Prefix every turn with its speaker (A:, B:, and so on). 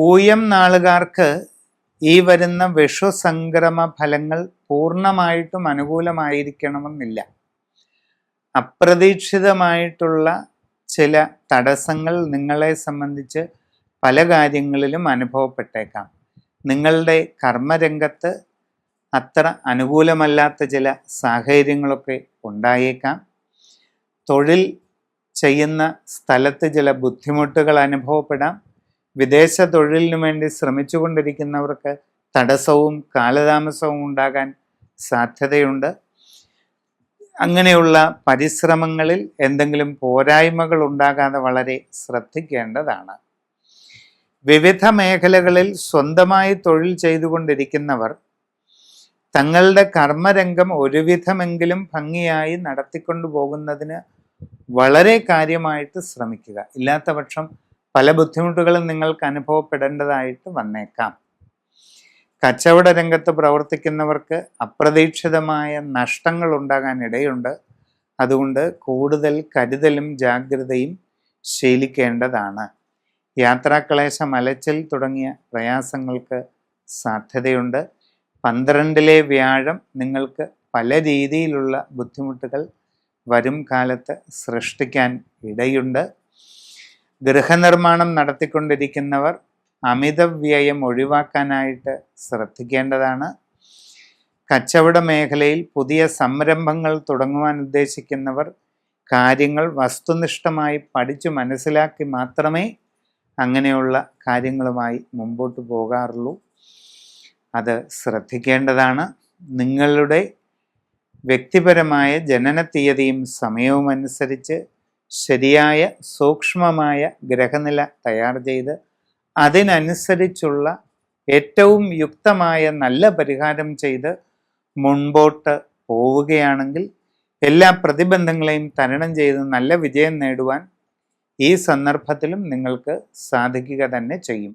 A: ഊയം നാളുകാർക്ക് ഈ വരുന്ന വിഷുസംക്രമ ഫലങ്ങൾ പൂർണ്ണമായിട്ടും അനുകൂലമായിരിക്കണമെന്നില്ല. അപ്രതീക്ഷിതമായിട്ടുള്ള ചില തടസ്സങ്ങൾ നിങ്ങളെ സംബന്ധിച്ച് പല കാര്യങ്ങളിലും അനുഭവപ്പെട്ടേക്കാം. നിങ്ങളുടെ കർമ്മരംഗത്ത് അത്ര അനുകൂലമല്ലാത്ത ചില സാഹചര്യങ്ങളൊക്കെ ഉണ്ടായേക്കാം. തൊഴിൽ ചെയ്യുന്ന സ്ഥലത്ത് ചില ബുദ്ധിമുട്ടുകൾ അനുഭവപ്പെടാം. വിദേശ തൊഴിലിനു വേണ്ടി ശ്രമിച്ചുകൊണ്ടിരിക്കുന്നവർക്ക് തടസ്സവും കാലതാമസവും ഉണ്ടാകാൻ സാധ്യതയുണ്ട്. അങ്ങനെയുള്ള പരിശ്രമങ്ങളിൽ എന്തെങ്കിലും പോരായ്മകൾ ഉണ്ടാകാതെ വളരെ ശ്രദ്ധിക്കേണ്ടതാണ്. വിവിധ മേഖലകളിൽ സ്വന്തമായി തൊഴിൽ ചെയ്തുകൊണ്ടിരിക്കുന്നവർ തങ്ങളുടെ കർമ്മരംഗം ഒരുവിധമെങ്കിലും ഭംഗിയായി നടത്തിക്കൊണ്ടു പോകുന്നതിന് വളരെ കാര്യമായിട്ട് ശ്രമിക്കുക. ഇല്ലാത്ത പക്ഷം പല ബുദ്ധിമുട്ടുകളും നിങ്ങൾക്ക് അനുഭവപ്പെടേണ്ടതായിട്ട് വന്നേക്കാം. കച്ചവട രംഗത്ത് പ്രവർത്തിക്കുന്നവർക്ക് അപ്രതീക്ഷിതമായ നഷ്ടങ്ങൾ ഉണ്ടാകാൻ ഇടയുണ്ട്. അതുകൊണ്ട് കൂടുതൽ കരുതലും ജാഗ്രതയും ശീലിക്കേണ്ടതാണ്. യാത്രാക്ലേശം, അലച്ചിൽ തുടങ്ങിയ പ്രയാസങ്ങൾക്ക് സാധ്യതയുണ്ട്. 12-ലെ വ്യാഴം നിങ്ങൾക്ക് പല രീതിയിലുള്ള ബുദ്ധിമുട്ടുകൾ വരും കാലത്ത് സൃഷ്ടിക്കാൻ ഇടയുണ്ട്. ഗൃഹനിർമ്മാണം നടത്തിക്കൊണ്ടിരിക്കുന്നവർ അമിത വ്യയം ഒഴിവാക്കാനായിട്ട് ശ്രദ്ധിക്കേണ്ടതാണ്. കച്ചവട മേഖലയിൽ പുതിയ സംരംഭങ്ങൾ തുടങ്ങുവാൻ ഉദ്ദേശിക്കുന്നവർ കാര്യങ്ങൾ വസ്തുനിഷ്ഠമായി പഠിച്ചു മനസ്സിലാക്കി മാത്രമേ അങ്ങനെയുള്ള കാര്യങ്ങളുമായി മുമ്പോട്ട് പോകാറുള്ളൂ. അത് ശ്രദ്ധിക്കേണ്ടതാണ്. നിങ്ങളുടെ വ്യക്തിപരമായ ജനന തീയതിയും സമയവും അനുസരിച്ച് ശരിയായ സൂക്ഷ്മമായ ഗ്രഹനില തയ്യാർ ചെയ്ത് അതിനനുസരിച്ചുള്ള ഏറ്റവും യുക്തമായ നല്ല പരിഹാരം ചെയ്ത് മുൻപോട്ട് പോവുകയാണെങ്കിൽ എല്ലാ പ്രതിബന്ധങ്ങളെയും തരണം ചെയ്ത് നല്ല വിജയം നേടുവാൻ ഈ സന്ദർഭത്തിലും നിങ്ങൾക്ക് സാധിക്കുക തന്നെ ചെയ്യും.